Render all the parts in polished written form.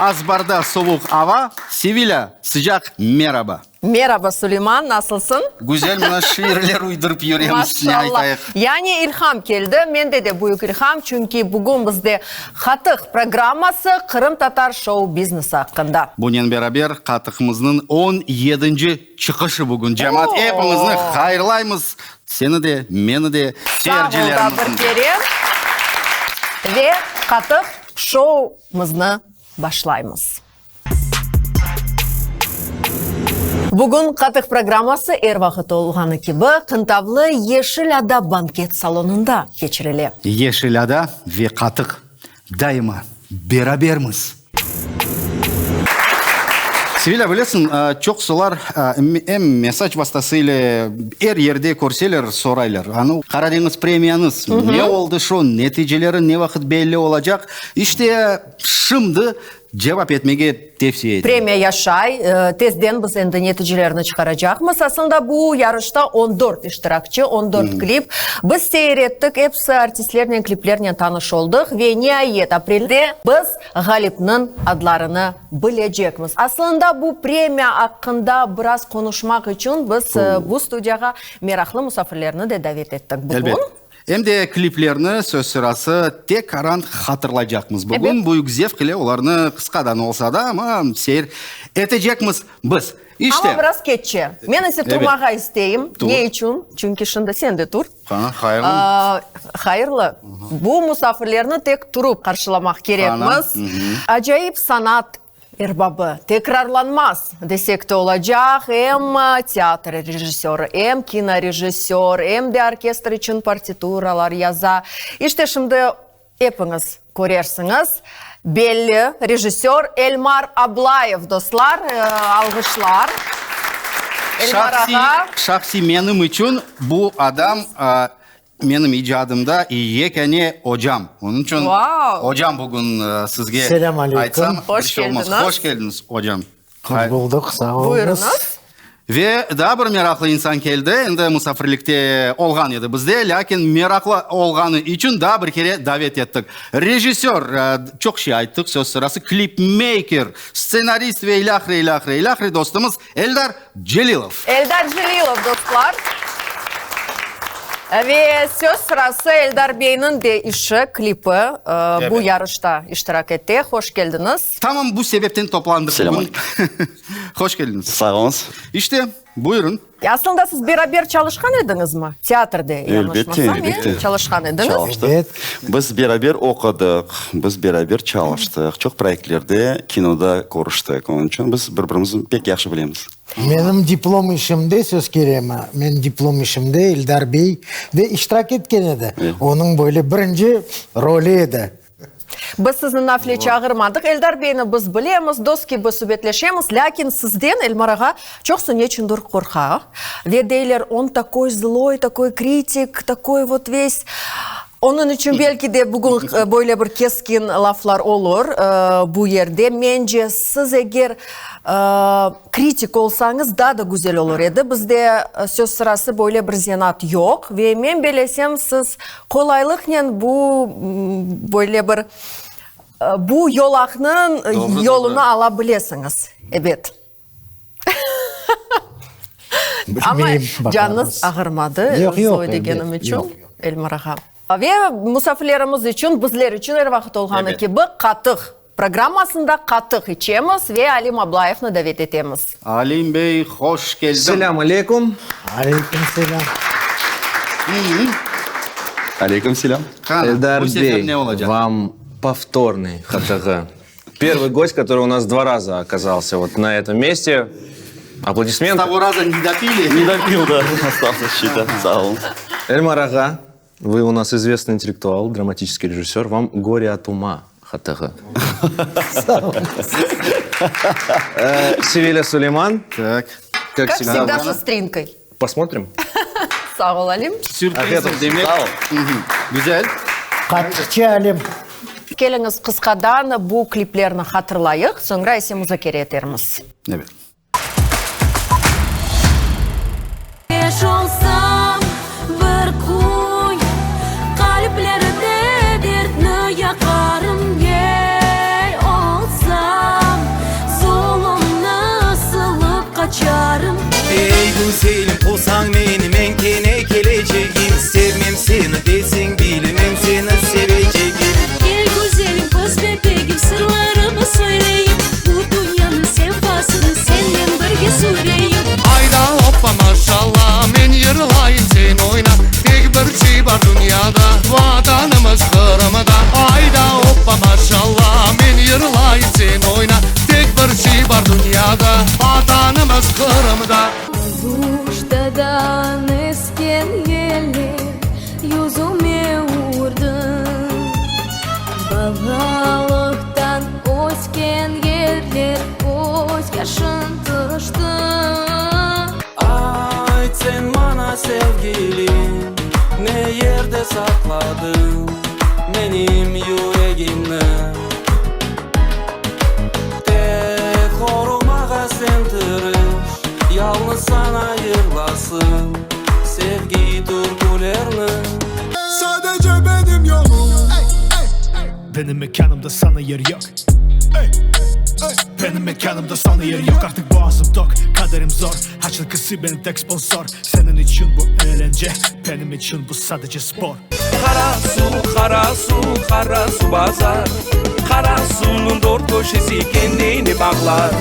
Azbar'da soğuk hava, Sevilla sıcak merhaba. Merhaba Süleyman, nasılsın? Güzel mına şiirler uydurup yürüyoruz. Ne aytayık. Yani ilham geldi. Mende de büyük ilham. Çünkü bugün bizde Katık programması Kırım Tatar Show Business hakkında. Bunun beraber Katık'ımızın 17. çıkışı bugün. Cemaat hepimizni hayırlayımız. Seni de, meni de, seyircilerimizin. Ve Katık Show'umuzni başlayımız. Bugün Katık programması vakit olğanı gibi Kıntavlı Yeşil Ada banket salonunda geçirili. Yeşil Ada ve Katık daima berabermiz. Sevilla bilirsin, çok solar mesaj vasıtasıyla her yerde görseler soraylar. Karadeniz premiyanız ne oldu şu, neticeleri ne vakit belli olacak? İşte şimdi cevap etmeye tavsiye ederim. Premiya yaşay, tezden biz endi neticelerini çıkaracakmız. Aslında bu yarışta 14 iştirakçı, 14 klip. Biz seyrettik, hepsi artistlerinin kliplerine tanış olduk ve nihayet aprelde biz galipnin adlarını bilecekmiz. Aslında bu premiya hakkında biraz konuşmak için biz bu studiyaga meraklı misafirlerini de davet ettik bugün. Elbette. Hem de kliplerini söz sırası tekrar hatırlayacakmız. Bugün büyük zevkle onlarını kıskadan olsa da ama seyir edecekmiz biz. İşte. Ama biraz geçe. Ben ise durmağa isteyim. Ne için? Çünkü şimdi sen de dur. Hayırlı. Hayırlı. Bu misafirlerini tek durup karşılamak gerekmez. Acayip sanat erbabı tekrarlanmaz desek de olacak. Hem tiyatro rejisörü, hem kino rejisör, hem de orkestr için partituralar yaza. İşte şimdi hepiniz görürsünüz. Belli rejisör Elmar Ablayev dostlar. Alkışlar. Şahsi benim için bu adam benim icadımda yekeni hocam. Onun için hocam bugün sizge Selamünaleyküm. Hoş geldiniz. Hoş geldiniz hocam. Hoş bulduk, sağ olunuz. Buyurunuz. Ve daha bir meraklı insan geldi. Endi misafirlikte olgan edi bizde. Lakin meraklı olganı için daha bir kere davet ettik. Rejisör, çok şey ayttık söz sırası. Klipmaker, ssenarist ve ilahri dostumuz Eldar Celilov. Eldar Celilov dostlar. Ve söz sırası Eldar Bey'in de işi, klipi bu yarışta iştirak etti. Hoş geldiniz. Tamam, bu sebepten toplandık. Selam. Hoş geldiniz. Sağ olunuz. İşte buyurun. Aslında siz beraber çalışkan ediniz mi? Tiyatrda Elbette. Çalışkan ediniz. Çalıştık. Evet. Biz beraber okuduk, biz beraber çalıştık. Çok proyektlerde, kinoda görüştük. Onun için biz birbirimizi pek yaxşı bilemiz. Benim diplom işimde söz kereme. Men diplom işimde Eldar Bey de iştirak etken edi. Onun böyle birinci rolü edi. Biz sizni nafile çağırmadık. Eldar Bey'ni biz bilemiz, dost gibi sübetleşemiz. Lakin sizden Elmar'a çok нечем korkak. Ve deyler, on такой zloy, такой kritik, такой вот весь... Onun için belki de bugün böyle bir keskin laflar olur bu yerde. Bence siz eğer kritik olsanız daha da güzel olur edi. Bizde söz sırası böyle bir zenat yok. Ve ben bilesem siz kolaylıkla bu böyle bir bu yolakının yolunu alabilirsiniz. Evet. Ama canınız ağırmadı. Yok. Söylegenim için Elmar'a. Ve misafirlerimiz için, bizler için her vakit olğanı gibi Katık programmasında Katık içemiz ve Alim Ablayev'ni davet etemiz. Alim Bey, hoş geldin. Сelamun алейкум. Aleyküm selam. Алейкум селям. Эльдар Bu sefer Бей, ne olacak? вам повторный ХТГ. Первый гость, который у нас 2 раза оказался вот на этом месте. Аплодисменты. Того раза не допили. Не допил, да. Остался щита. Sağ olun. Эльмар Ага, вы у нас известный интеллектуал, драматический режиссер. Вам «Горе от ума» ХТГ. Севиля Сулейман. Так. Как Всегда с стринкой. Посмотрим. Sağ ol Alim. Sürpriz demek. Sağ ol. Güzel. Katıkçı Alim. Keliniz kıskadan bu kliplerini hatırlayık. Sonra ise müzakere ederiz. Evet. Olsam bir kuy kalplerde dertni yakarım gel olsam Gülüm selim olsan benim en kene geleceğim. Sevmem seni desin bilemem seni seveceğim. Gel güzelim kız bebeğim sırlarımı söyleyeyim. Bu dünyanın sefasını senden birge süreyim. Ayda hoppa maşallah men yırlayın sen oyna. Tek bir şey var dünyada vatanımız Kırım'da. Ayda hoppa maşallah men yırlayın sen oyna. Tek bir şey var dünyada vatanımız Kırım'da. Kuştadan esken yeller yüzüme vurdu. Babalıktan ösken yerler göz yaşın tırıştı. Ay sen bana sevgilim ne yerde sakladın benim yüreğimde. Tek korumağa sen tırış yalnız sana yığlasın sevgi duygularını. Sadece benim yolum. Benim mekanımda sana yer yok. Benim mekanımda sana yer yok. Artık boğazım tok, kaderim zor. Haçlıkısı benim tek sponsor. Senin için bu eğlence, benim için bu sadece spor. Kara su, kara su, kara su bazar. Kara sunun dört köşesi kendini bağlar.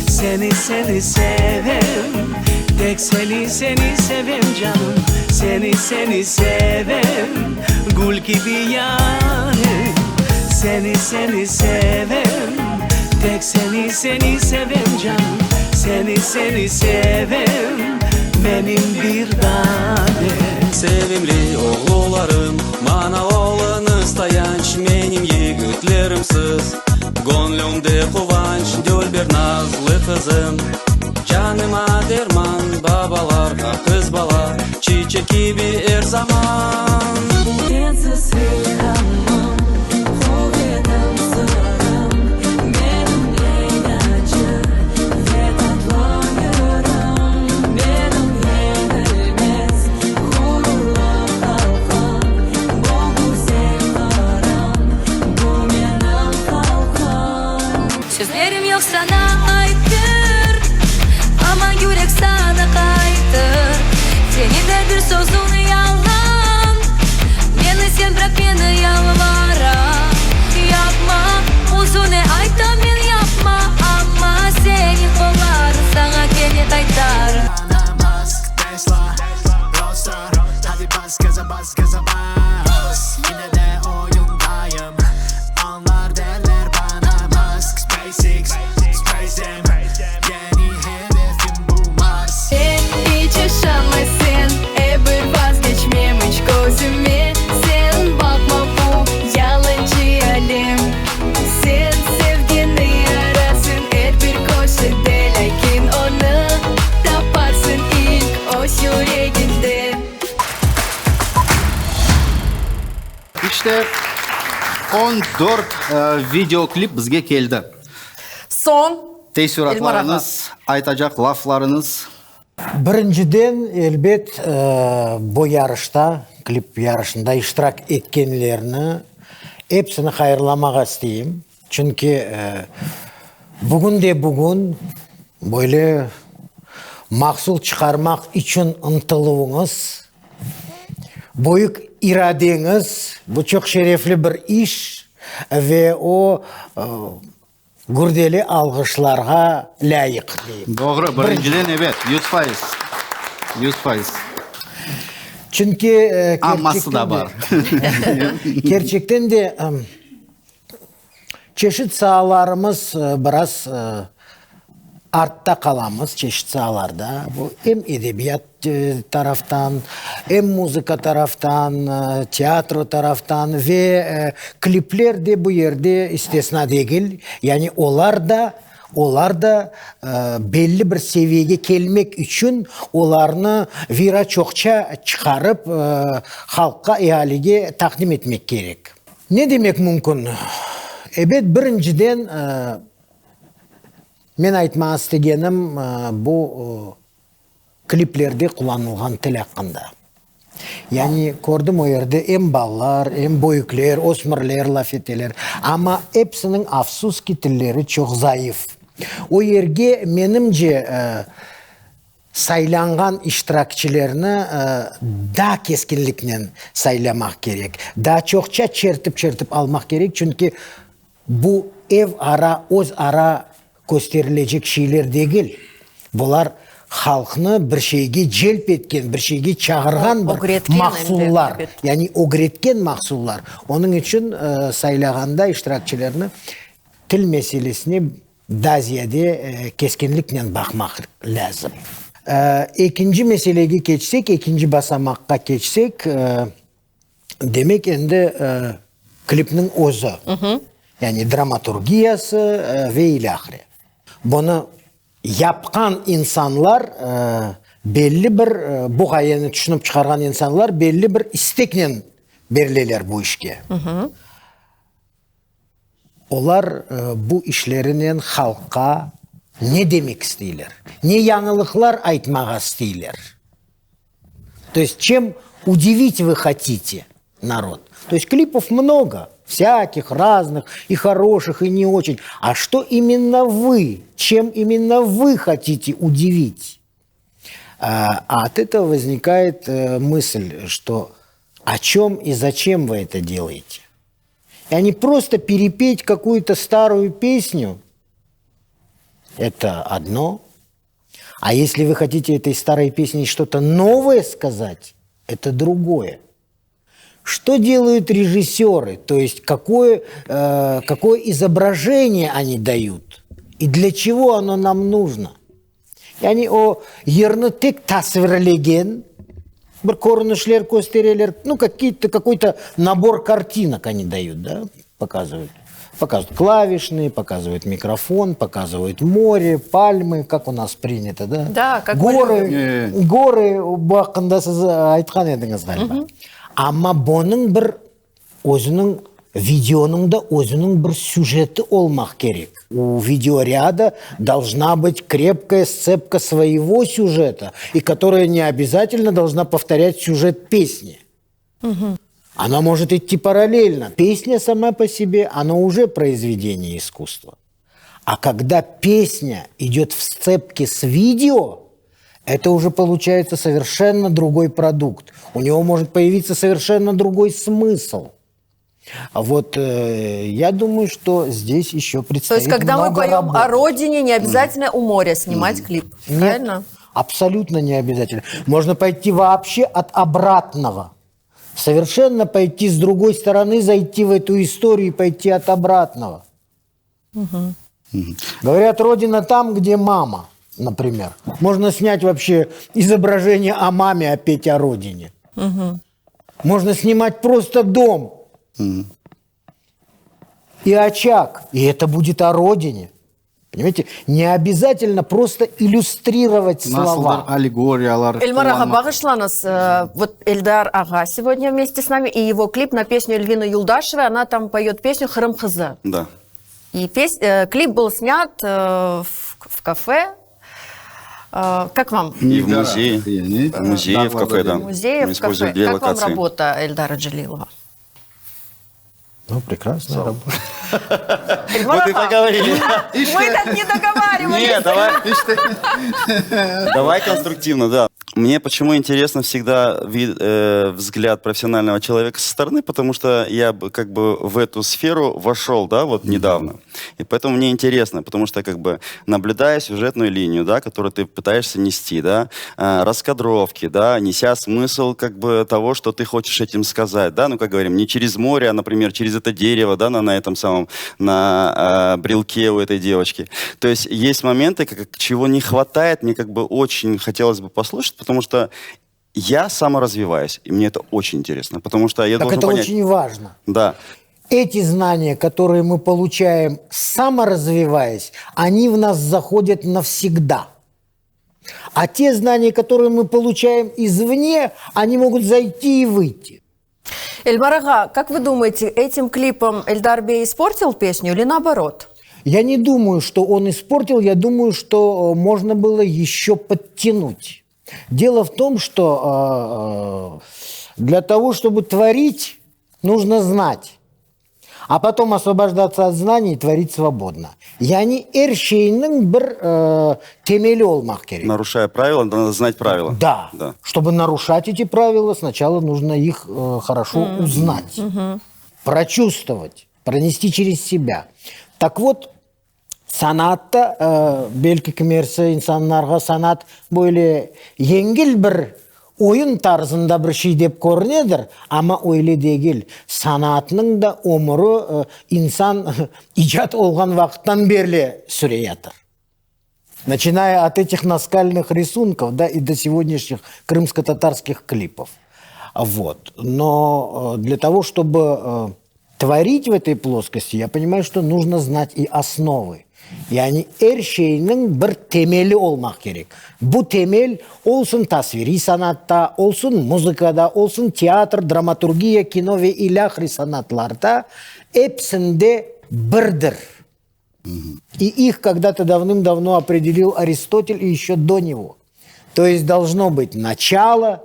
Seni sevem, tek seni sevem canım. Seni sevem, gül gibi yani. Seni sevem, tek seni sevem canım. Seni sevem, benim bir tanem. Sevimli oğullarım, bana oğlunuz tayanç. Benim yiğitlerimsiz, gönlümde kıvanç. Döl bir nazlı kızım, canıma derman. Babalarga kız bala, çiçek gibi her zaman. Sensiz kalmam, kuvvetim sırrım. Benim eğlence ve tatlı yarım. Benim yenilmez gururlu kalkan. Bu güzel karam, bu benim kalkan. Sözlerim yok sana aittir, ama yürek sana kayıttır. Senin de bir sözün yalan, beni sen bırak beni yalvara. Yapma, uzun ayta men yapma, ama senin kolların sana kenet aytar. Bana Musk, Tesla, Roadster. Hadi bas gaza bas gaza bas. Yine de oyundayım. Onlar derler bana Musk, SpaceX, Space Jam. Yeni hedefim bu Mars. Sen hiç yaşamasın, bir vazgeçmem hiç gözüme. Sen bakma bu yalancı halim. Sen sevdiğini arasın her bir köşede, lakin onu taparsın ilk o yüreğinde. İşte 14 video klip bizge keldi. Son Teşekkürleriniz, aytacak laflarınız. Birinciden elbet bu yarışta, klip yarışında iştirak etkenlerini hepsini hayırlamak isteyeyim. Çünkü bugün de bugün böyle mahsul çıkarmak için ıntılığınız, büyük iradeniz, bu çok şerefli bir iş ve o gürdeli alkışlarga layık diyeyim. Doğru, birinciden evet, 100%. 100%. Çünkü Amması da var. gerçekten de çeşit sahalarımız biraz artta kalamız çeşit sahalarda. Bu hem edebiyat taraftan, hem müzika taraftan, tiyatro taraftan ve klipler de bu yerde istisna değil. Yani onlar da belli bir seviyeye gelmek için onlarını vira çokça çıkarıp halka, ihaleye takdim etmek gerek. Не демек мүмкін? Эбет біріншіден мен айтмақ істегенім бұл клиплерде құланылған тіл ақында. Яғни көрдім о жерде эм балалар, эм бойыклер, осмырлер, лафетелер. Ама эпсінің афсуски тіллері чоқ зайыф. О жерге менімже сайланған иштиракчыларны да кескинликнен сайламақ керек. Да чоқча чертіп алмақ керек. Чүнки бұл эв ара, оз ара көстерілежек шейлер дегіл. Бұлар халқыны бір шейге желп еткен, бір шейге чағырған бір мақсуллар. Яғни огреткен мақсуллар. Оның үшін сайлағанда иштиракчыларны тіл мәселесіне да зияде кескинликнен бақмақ ләзім. Екінші мәселеге keçsек, екінші басамаққа keçsек, демек енді клипнің өзі, яғни драматургиясы ве илі ақыры. Бұны япқан инсанлар, белі бір, бұл ғайыны түшініп шығарған инсанлар, белі бір істекнен берлелер бұл ішке. Олар бұл ішлерінен халыққа не демек істейлер? Не яңылықлар айтмаға істейлер? То есть, чем удивить вы хотите народ? То есть, клипов много, всяких, разных, и хороших, и не очень. А что именно вы? Чем именно вы хотите удивить? А от этого возникает мысль, что о чем и зачем вы это делаете? И не просто перепеть какую-то старую песню, это одно. А если вы хотите этой старой песней что-то новое сказать, это другое. Что делают режиссеры? То есть какое изображение они дают? И для чего оно нам нужно? И они ерны тек тасвирлеген, бір көрінішлер көстерелер, какой-то набор картинок они дают, да, показывают. Показывают клавишные, показывают микрофон, показывают море, пальмы, как у нас принято, да? Да, как горы, бақында сіз айтқан едіңіз ғалиба. Ама бұның бір өзінің видеоның да өзінің бір сюжеті олмақ керек. У видеоряда должна быть крепкая сцепка своего сюжета, и которая не обязательно должна повторять сюжет песни. Она может идти параллельно. Песня сама по себе, она уже произведение искусства. А когда песня идет в сцепке с видео, это уже получается совершенно другой продукт. У него может появиться совершенно другой смысл. А вот я думаю, что здесь еще предстоит много работы. То есть, когда мы поем о родине, не обязательно у моря снимать клип, правильно? Нет, абсолютно не обязательно. Можно пойти вообще от обратного. Совершенно пойти с другой стороны, зайти в эту историю и пойти от обратного. Говорят, родина там, где мама, например. Можно снять вообще изображение о маме, а петь о родине. Можно снимать просто дом и очаг, и это будет о родине. Понимаете, не обязательно просто иллюстрировать слова. Аллегориялар. Эльмар ага, бағышлаңыз. Вот Эльдар ага сегодня вместе с нами, и его клип на песню Эльвины Юлдашевой, она там поет песню «Хырым кызы». Да. И клип был снят в кафе. Как вам? И в музее. В музее, в кафе, да. В музее, в кафе. Как вам работа Эльдара Джалилова? Ну, прекрасная работа. Вот и договорили. Мы так не договаривались. Нет, давай конструктивно, да. Мне почему интересно всегда взгляд профессионального человека со стороны, потому что я как бы в эту сферу вошел, да, вот недавно. И поэтому мне интересно, потому что как бы наблюдая сюжетную линию, да, которую ты пытаешься нести, да, раскадровки, да, неся смысл как бы того, что ты хочешь этим сказать, да, ну как говорим, не через море, а, например, через это дерево, да, на этом самом, на брелке у этой девочки. То есть есть моменты, чего не хватает, мне как бы очень хотелось бы послушать, потому что я саморазвиваюсь, и мне это очень интересно, потому что я должен понять... Это очень важно. Да. Эти знания, которые мы получаем, саморазвиваясь, они в нас заходят навсегда. А те знания, которые мы получаем извне, они могут зайти и выйти. Эльмар ага, как вы думаете, этим клипом Эльдар Бей испортил песню или наоборот? Я не думаю, что он испортил, я думаю, что можно было еще подтянуть. Дело в том, что для того, чтобы творить, нужно знать. А потом освобождаться от знаний и творить свободно. Yani her şeyinin bir temeli olmak gerek. Нарушая правила, надо знать правила. Да. Чтобы нарушать эти правила, сначала нужно их хорошо узнать, прочувствовать, пронести через себя. Так вот, sanatта belki kimisi insanlarga sanat böyle yengil bir oyun tarzında bir şey dep görünüyor ama öyle değil. Sanatның da ömrü insan icat olgan vakittan beri süreyadır. Начиная от этих наскальных рисунков, да, и до сегодняшних крымско-татарских клипов. Вот. Но для того, чтобы творить в этой плоскости, я понимаю, что нужно знать и основы. Yani her şeyinin bir temeli olmak gerek. Bu temel olsun tasviri sanatta, olsun muzikada, olsun tiyatr, dramaturgiya, kino ve ilahri sanatlarda hepsinde birdir. И их когда-то давным-давно определил Аристотель и еще до него. То есть должно быть начало,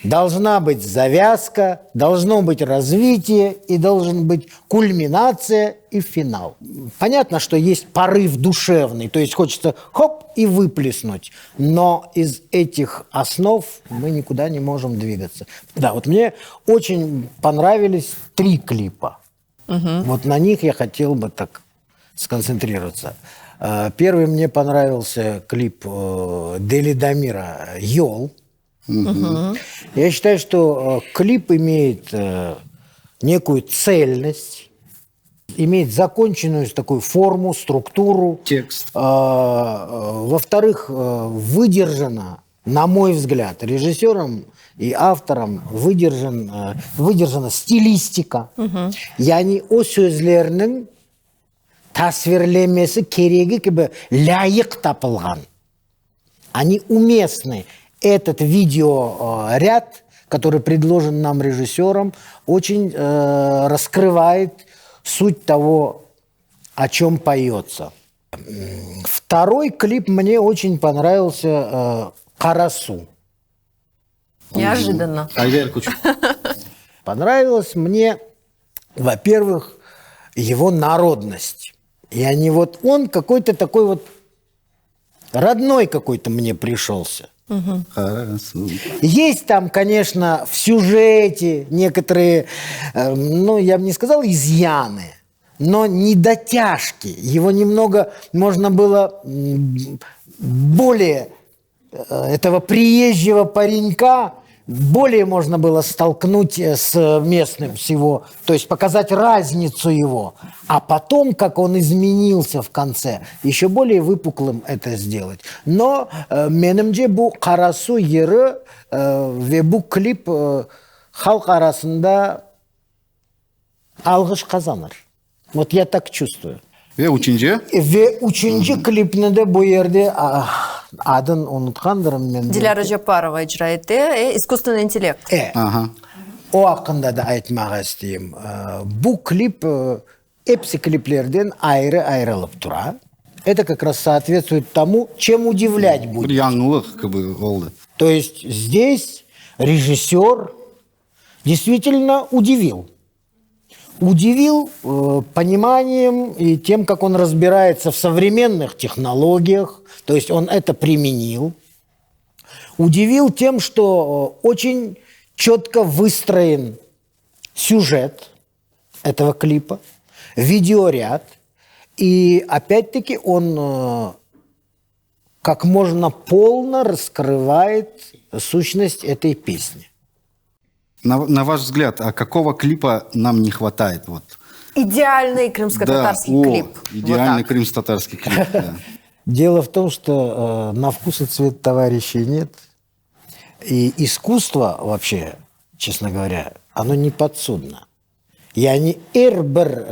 должна быть завязка, должно быть развитие и должен быть кульминация и финал. Понятно, что есть порыв душевный, то есть хочется хоп и выплеснуть, но из этих основ мы никуда не можем двигаться. Да, вот мне очень понравились 3 клипа. Вот на них я хотел бы так сконцентрироваться. Первый мне понравился клип Дели Дамира «Йол». Я считаю, что клип имеет некую цельность, имеет законченную такую форму, структуру. Текст. Во-вторых, выдержано, на мой взгляд, режиссером и автором выдержана стилистика. Yani o sözlerinin tasvirlemesi керегі gibi layık tapılған. Они уместны. Этот видеоряд, который предложен нам режиссером, очень раскрывает суть того, о чем поется. Второй клип мне очень понравился «Карасу». Неожиданно. Понравилось мне, во-первых, его народность. Yani вот он какой-то такой вот родной какой-то мне пришелся. Есть там, конечно, в сюжете некоторые, ну, я бы не сказал изъяны, но недотяжки. Его немного можно было более этого приезжего паренька более можно было столкнуть с местным всего, то есть показать разницу его, а потом, как он изменился в конце, еще более выпуклым это сделать. Но менімce bu Карасу yeri ve bu klip halk arasında algış kazanır. Вот я так чувствую. Ve üçüncü klipini de bu yerde adın unutkanlarım ben. Dilara Japarova icra etti. İskусственный интеллект. O hakkında da aytmak isteyeyim. Bu klip hepsi kliplerden ayrı ayrılıp durar. Это как раз соответствует тому, чем удивлять будет. То есть здесь режиссер действительно удивил. Удивил пониманием и тем, как он разбирается в современных технологиях, то есть он это применил. Удивил тем, что очень четко выстроен сюжет этого клипа, видеоряд, и опять-таки он как можно полно раскрывает сущность этой песни. На ваш взгляд, а какого клипа нам не хватает? Вот. Идеальный крымско-татарский клип. Идеальный вот крымско-татарский клип, да. Дело в том, что на вкус и цвет товарищей нет. И искусство вообще, честно говоря, оно не подсудно. Yani her bir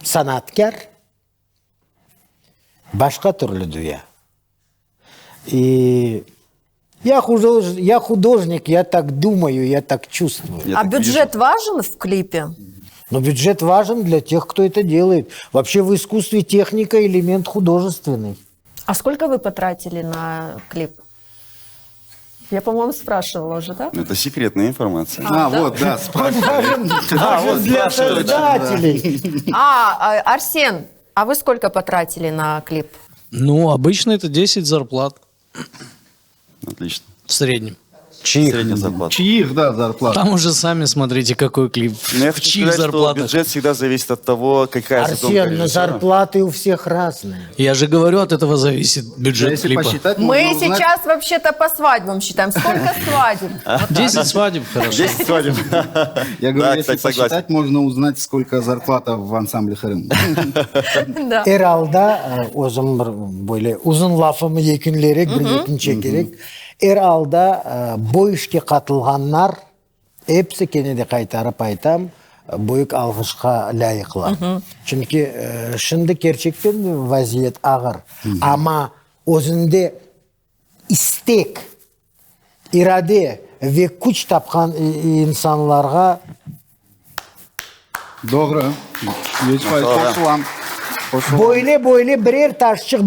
sanatkar başka türlü dünya. И Я художник, я так думаю, я так чувствую. Я А так бюджет важен в клипе? Но бюджет важен для тех, кто это делает. Вообще в искусстве техника элемент художественный. А сколько вы потратили на клип? Я, по-моему, спрашивала уже, да? Это секретная информация. Вот, да, спрашиваю. Даже для создателей. Арсен, а вы сколько потратили на клип? Ну, обычно это 10 зарплат Отлично. в среднем. Средняя зарплата. Чьих, да, зарплата? Там уже сами смотрите, какой клип. Но я В хочу чьих сказать, что зарплатах. бюджет всегда зависит от того, какая задумка Арсен, но режиссера. зарплаты у всех разные. Я же говорю, от этого зависит бюджет Если клипа. посчитать, Мы можно узнать- сейчас вообще-то по свадьбам считаем. Сколько свадеб? 10 свадеб, хорошо. 10 свадеб. Я говорю, Да, если кстати, согласен. посчитать, можно узнать, сколько зарплата в ансамбле Хрым. Да. Эралда, өзім бір бойлы, ұзын лафымы екінлерек, бір екінші керек. Эралда бой ішке қатылғаннар, hepsi кенеде қайтарып айтам, бөйік алғышқа лайықлар. Çünkü şimdi gerçekten vaziyet ağır. Ama özünde istek, irade ve güç tapkan insanlarga Doğru. 100% қосылам. бойлы бірер ташчық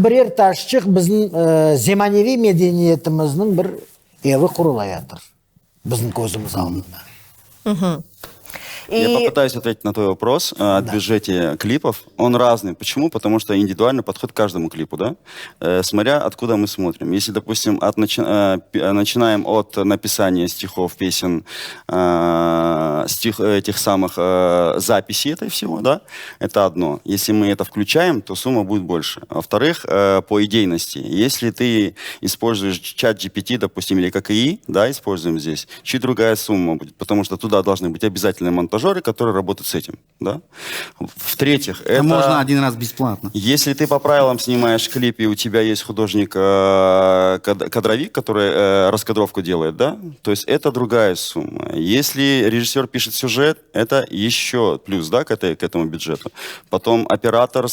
біздің заманауи медениетіміздің бір еві құрылай жатыр. Біздің көзіміз алдында. Я попытаюсь ответить на твой вопрос о бюджете клипов. Он разный. Почему? Потому что индивидуально подходит к каждому клипу, да? Смотря откуда мы смотрим. Если, допустим, начинаем от написания стихов, песен, этих самых записей этой всего, да? Это одно. Если мы это включаем, то сумма будет больше. Во-вторых, по идейности. Если ты используешь чат GPT, допустим, или как ИИ, да, используем здесь, чуть другая сумма будет, потому что туда должны быть обязательно монтажеры, которые работают с этим, да. В-третьих, это... Можно один раз бесплатно. Если ты по правилам снимаешь клип, и у тебя есть художник-кадровик, который раскадровку делает, да, то есть это другая сумма. Если режиссер пишет сюжет, это еще плюс, да, к этому бюджету. Потом оператор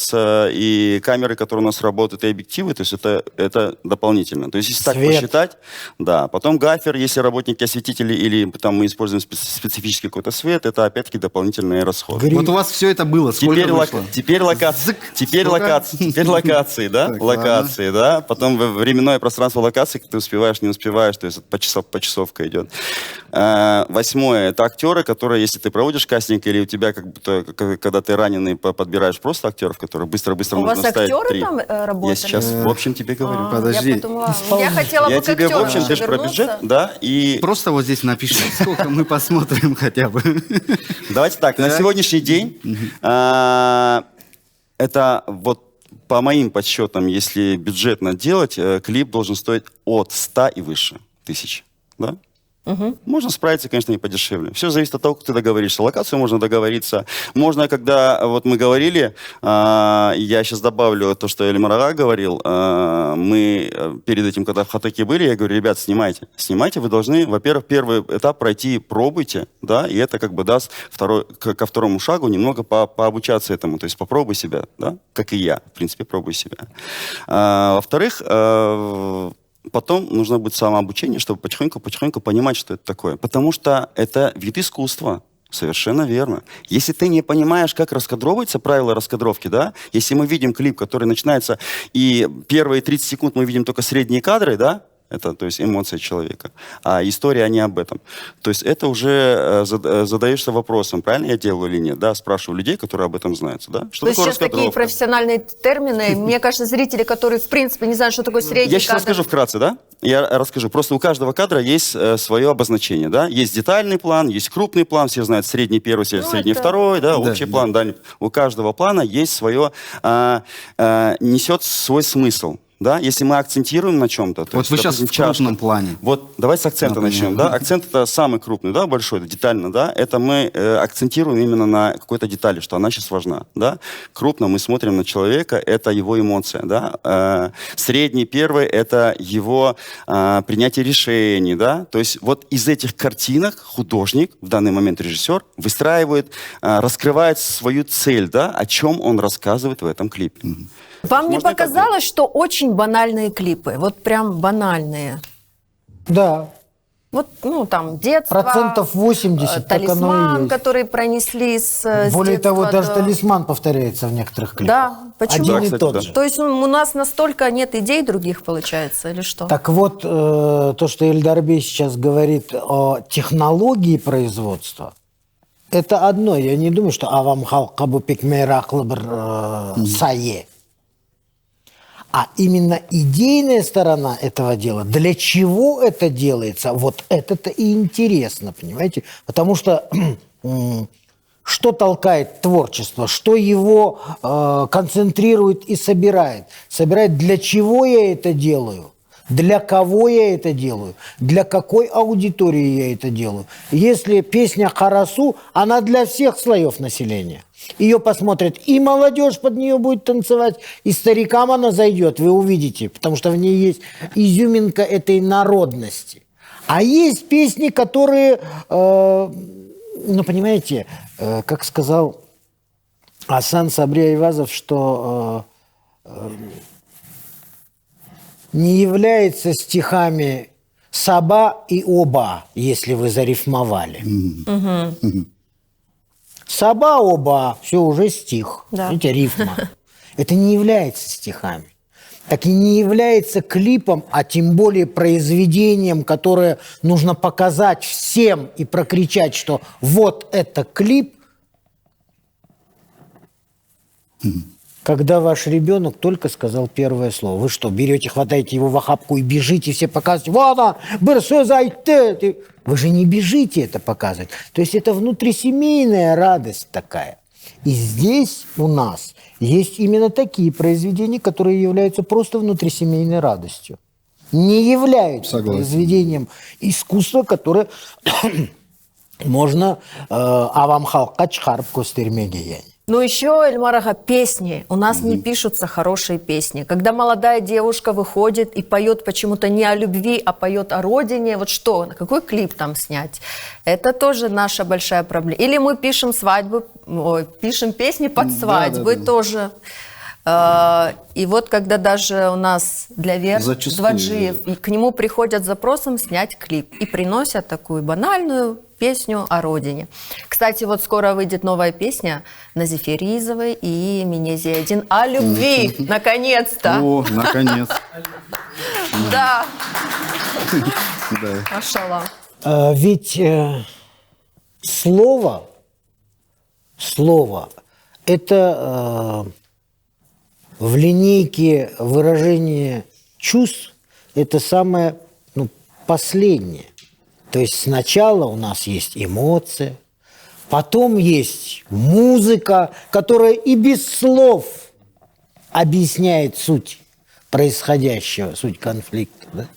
и камеры, которые у нас работают, и объективы, то есть это дополнительно. То есть если так посчитать, да. Потом гафер, если работники-осветители или там мы используем специфический какой-то свет, это опять-таки дополнительные расходы. Вот у вас все это было. Сколько вышло? Теперь локации, да? Так, локации, да? Потом временное пространство локаций, ты успеваешь, не успеваешь, то есть почасовка идет. 8. Это актеры, которые, если ты проводишь кастинг, или у тебя как будто, когда ты раненый, подбираешь просто актеров, которые быстро-быстро нужно вставить. У вас актеры 3. там работали? Я сейчас в общем тебе говорю. Подожди. Я подумала, я хотела Я бы к тебе в актерам общем, ты же про вернуться. бюджет, да? И Просто вот здесь напиши, сколько мы посмотрим хотя бы. давайте так, на сегодняшний день это вот по моим подсчетам, если бюджетно делать, клип должен стоить от 100 и выше тысяч, да? Можно справиться, конечно, и подешевле. Все зависит от того, как ты договоришься. Локацию можно договориться. Можно, когда вот мы говорили, я сейчас добавлю то, что Эльмарага говорил, мы перед этим, когда в Хатаке были, я говорю, ребят, снимайте. Снимайте, вы должны, во-первых, первый этап пройти, пробуйте, да, и это как бы даст ко второму шагу немного пообучаться этому. То есть попробуй себя, да, как и я, в принципе, пробуй себя. Во-вторых, потом нужно будет самообучение, чтобы потихоньку понимать, что это такое. Потому что это вид искусства. Совершенно верно. Если ты не понимаешь, как раскадровываются правила раскадровки, да, если мы видим клип, который начинается, и первые 30 секунд мы видим только средние кадры, да, это, то есть, эмоции человека. А история не об этом. То есть это уже задаешься вопросом, правильно я делаю или нет, да, спрашиваю людей, которые об этом знают, да. Что То есть такое сейчас такие раскадровка? профессиональные термины. Мне кажется, зрители, которые, в принципе, не знают, что такое средний Я сейчас кадр. расскажу вкратце, да? Я расскажу. Просто у каждого кадра есть свое обозначение, да? Есть детальный план, есть крупный план, все знают средний первый, средний второй, да, общий план, дальний. У каждого плана есть свое, несет свой смысл. Да, если мы акцентируем на чем-то... Вот вы сейчас в крупном плане. Вот давайте с акцента начнем. Да? Акцент это самый крупный, да, большой, детально, да. Это мы акцентируем именно на какой-то детали, что она сейчас важна, да. Крупно мы смотрим на человека, это его эмоция, да. Средний, первый, это его принятие решений, да. То есть вот из этих картинок художник, в данный момент режиссер, выстраивает, раскрывает свою цель, да, о чем он рассказывает в этом клипе. Вам не показалось, что очень банальные клипы? Вот прям банальные. Да. Вот, ну, там, детство. 80% так оно и талисман, есть. который пронесли с Более детства того, даже до- талисман повторяется в некоторых клипах. Да, почему? Один Да, и кстати, тот да. же. То есть у нас настолько нет идей других, получается, или что? Так вот, то, что Эльдарбей сейчас говорит о технологии производства, это одно. Я не думаю, что авам халка бу пек мейраклы бір сае. А именно идейная сторона этого дела, для чего это делается, вот это-то и интересно, понимаете? Потому что что толкает творчество, что его концентрирует и собирает? Собирает, для чего я это делаю? Для кого я это делаю? Для какой аудитории я это делаю? Если песня «Харасу», она для всех слоев населения. Ее посмотрят, и молодежь под нее будет танцевать, и старикам она зайдет, вы увидите, потому что в ней есть изюминка этой народности. А есть песни, которые, ну, понимаете, как сказал Асан Сабри Айвазов, что не является стихами «саба» и «оба», если вы зарифмовали. «Саба», «оба» – все, уже стих. Да. Видите, рифма. Это не является стихами. Так и не является клипом, а тем более произведением, которое нужно показать всем и прокричать, что вот это клип, когда ваш ребенок только сказал первое слово. Вы что, берете, хватаете его в охапку и бежите, все показываете, вот он, зайти. Вы же не бежите это показывать. То есть это внутрисемейная радость такая. И здесь у нас есть именно такие произведения, которые являются просто внутрисемейной радостью. Не являются произведением искусства, которое можно авам халка чхарб костермегияни. Ну еще, Эльмарага, песни. У нас не пишутся хорошие песни. Когда молодая девушка выходит и поет почему-то не о любви, а поет о родине, вот что, какой клип там снять? Это тоже наша большая проблема. Или мы пишем свадьбу, пишем песни под свадьбы тоже. И вот когда даже у нас для Вер Дваджиев, и к нему приходят с запросом снять клип и приносят такую банальную песню о родине. Кстати, вот скоро выйдет новая песня Назифе Ризовой и Минезиедин о любви, наконец-то. О, наконец. Да. Машалла. Ведь слово – это в линейке выражения чувств, это самое последнее. То есть сначала у нас есть эмоция, потом есть музыка, которая и без слов объясняет суть происходящего, суть конфликта. Да?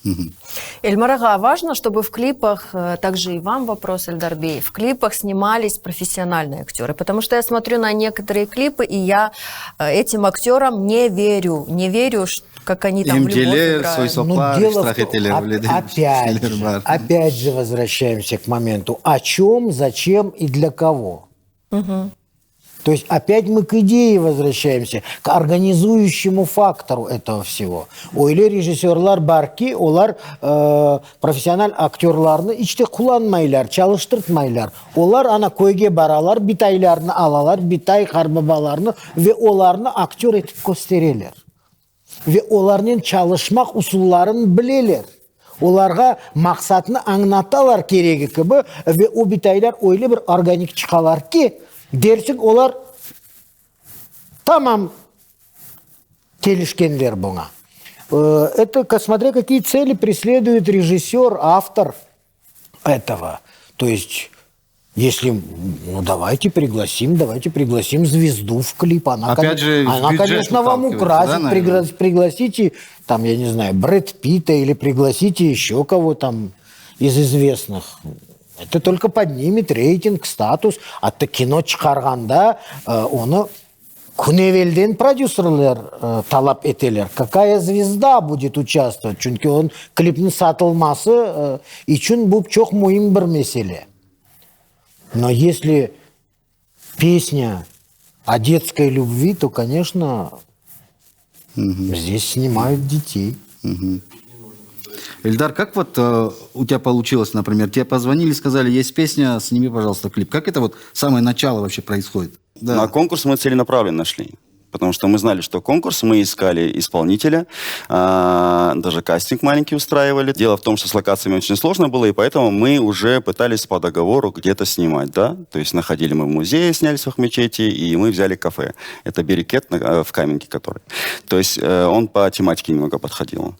Эльмарага, важно, чтобы в клипах, также и вам вопрос, Эльдарбей, в клипах снимались профессиональные актеры, потому что я смотрю на некоторые клипы, и я этим актерам не верю, как они там в любовь играют. Опять же возвращаемся к моменту, о чем, зачем и для кого. То есть опять мы к идее возвращаемся, к организующему фактору этого всего. Ойлы режиссерлар барки, олар профессионал актерларны ичте куланмайлар, çalıştırtмайлар. Олар ана көйге баралар, битайларны алалар, битай харбабаларны ve оларны актер etip gösterirler. Ve оларның çalışmak usullарын білелер. Оларға мақсатны аңнаталар керегі кібі, ve o bitaylar ойлы бір органик çıkalar ki, дерсік олар тамам келішкендер бұңа. Это, смотря какие цели преследует режиссер, автор этого. То есть, если, давайте пригласим звезду в клип. Она, конечно, вам украсит. Да, пригласите, там, я не знаю, Брэд Питта или пригласите еще кого там из известных. Это только поднимет рейтинг, статус. Атты кино чықарғанда, оны күневелден продюсерлер талап етелер. Какая звезда будет участвовать? Чүнки он клипнің сатылмасы үшін бұл çok мұйым бір меселе. Но если песня о детской любви, то, конечно, здесь снимают детей. Эльдар, как вот у тебя получилось, например, тебе позвонили, сказали, есть песня, сними, пожалуйста, клип. Как это вот самое начало вообще происходит? Да. На конкурс мы целенаправленно шли. Потому что мы знали, что конкурс, мы искали исполнителя, даже кастинг маленький устраивали. Дело в том, что с локациями очень сложно было, и поэтому мы уже пытались по договору где-то снимать, да. То есть находили мы в музее, снялись в Ахмечете, и мы взяли кафе. Это Берекет в Каменке, который. То есть он по тематике немного подходил.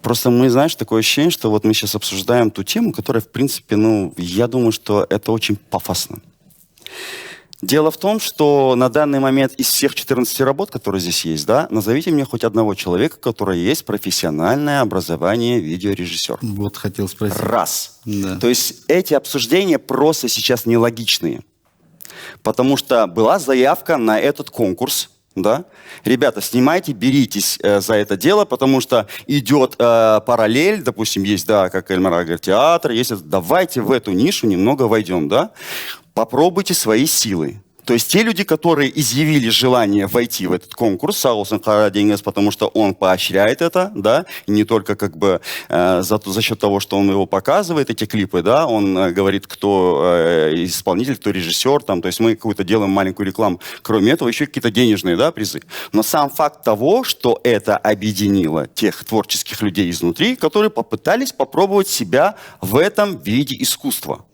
Просто мы, знаешь, такое ощущение, что вот мы сейчас обсуждаем ту тему, которая, в принципе, я думаю, что это очень пафосно. Дело в том, что на данный момент из всех 14 работ, которые здесь есть, да, назовите мне хоть одного человека, у которого есть профессиональное образование видеорежиссера. Вот хотел спросить. Раз. Да. То есть эти обсуждения просто сейчас нелогичные. Потому что была заявка на этот конкурс, да. Ребята, снимайте, беритесь за это дело, потому что идет параллель, допустим, есть, да, как Эльмар говорит, театр, есть, давайте в эту нишу немного войдем, да. Попробуйте свои силы. То есть те люди, которые изъявили желание войти в этот конкурс, Саулсон Харадингес, потому что он поощряет это, да, и не только как бы за счет того, что он его показывает, эти клипы, да, он говорит, кто исполнитель, кто режиссер, там, то есть мы какую-то делаем маленькую рекламу. Кроме этого, еще какие-то денежные, да, призы. Но сам факт того, что это объединило тех творческих людей изнутри, которые попытались попробовать себя в этом виде искусства.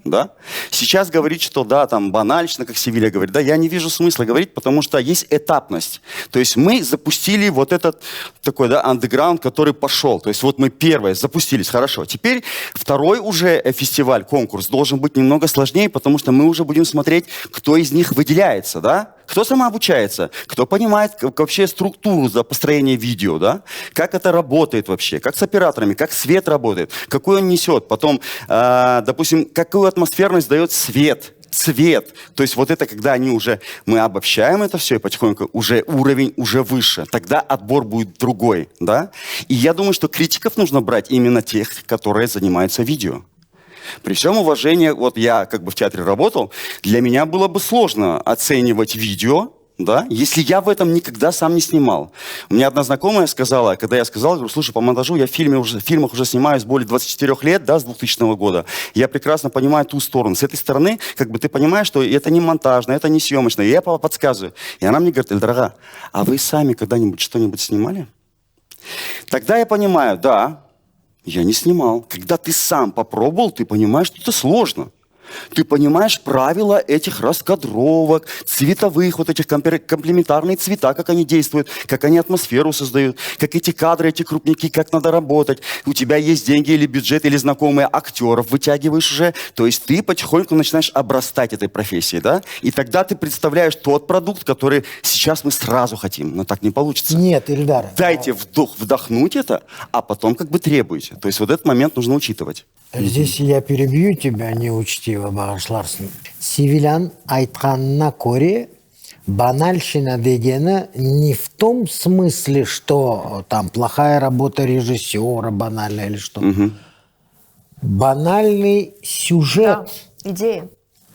Да? Сейчас говорить, что да, там банально, как Севилья говорит, да, я не вижу смысла говорить, потому что есть этапность. То есть мы запустили вот этот такой, да, андеграунд, который пошел. То есть вот мы первое запустились, хорошо. Теперь второй уже фестиваль, конкурс должен быть немного сложнее, потому что мы уже будем смотреть, кто из них выделяется, да? Кто самообучается, кто понимает вообще структуру построения видео, да? Как это работает вообще, как с операторами, как свет работает, какой он несет. Потом, допустим, какую атмосферность дает свет, цвет. То есть вот это, когда мы обобщаем это все, и потихоньку уже уровень уже выше. Тогда отбор будет другой, да? И я думаю, что критиков нужно брать именно тех, которые занимаются видео. При всем уважении, вот я как бы в театре работал, для меня было бы сложно оценивать видео, да, если я в этом никогда сам не снимал. У меня одна знакомая сказала, когда я сказал, говорю, слушай, по монтажу я в фильмах уже снимаюсь более 24 лет, да, с 2000 года. Я прекрасно понимаю ту сторону. С этой стороны, как бы ты понимаешь, что это не монтажно, это не съемочно. И я подсказываю. И она мне говорит, Эльдар, а вы сами когда-нибудь что-нибудь снимали? Тогда я понимаю, да, я не снимал. Когда ты сам попробовал, ты понимаешь, что это сложно. Ты понимаешь правила этих раскадровок, цветовых, вот этих комплементарные цвета, как они действуют, как они атмосферу создают, как эти кадры, эти крупники, как надо работать. У тебя есть деньги или бюджет, или знакомые актеров вытягиваешь уже. То есть ты потихоньку начинаешь обрастать этой профессией, да? И тогда ты представляешь тот продукт, который сейчас мы сразу хотим, но так не получится. Нет, Ильдар. Дайте вдохнуть это, а потом как бы требуйте. То есть вот этот момент нужно учитывать. Здесь я перебью тебя неучтиво, Багышларсың. Севилян айтқанына көре, банальщина дегені не в том смысле, что там плохая работа режиссера, банальная или что. Банальный сюжет. Да, идея.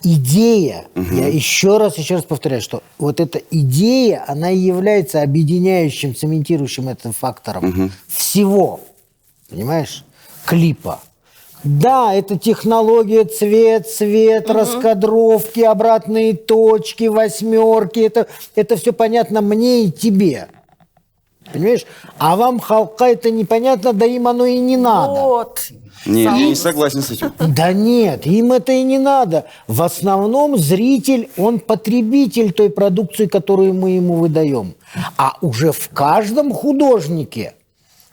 Идея. Я еще раз повторяю, что вот эта идея, она и является объединяющим, цементирующим этим фактором всего, понимаешь, клипа. Да, это технология, цвет, раскадровки, обратные точки, восьмерки. Это все понятно мне и тебе. Понимаешь? А вам, халка, это непонятно, да им оно и не надо. Вот. Нет, я не согласен с этим. Да нет, им это и не надо. В основном зритель, он потребитель той продукции, которую мы ему выдаем. А уже в каждом художнике,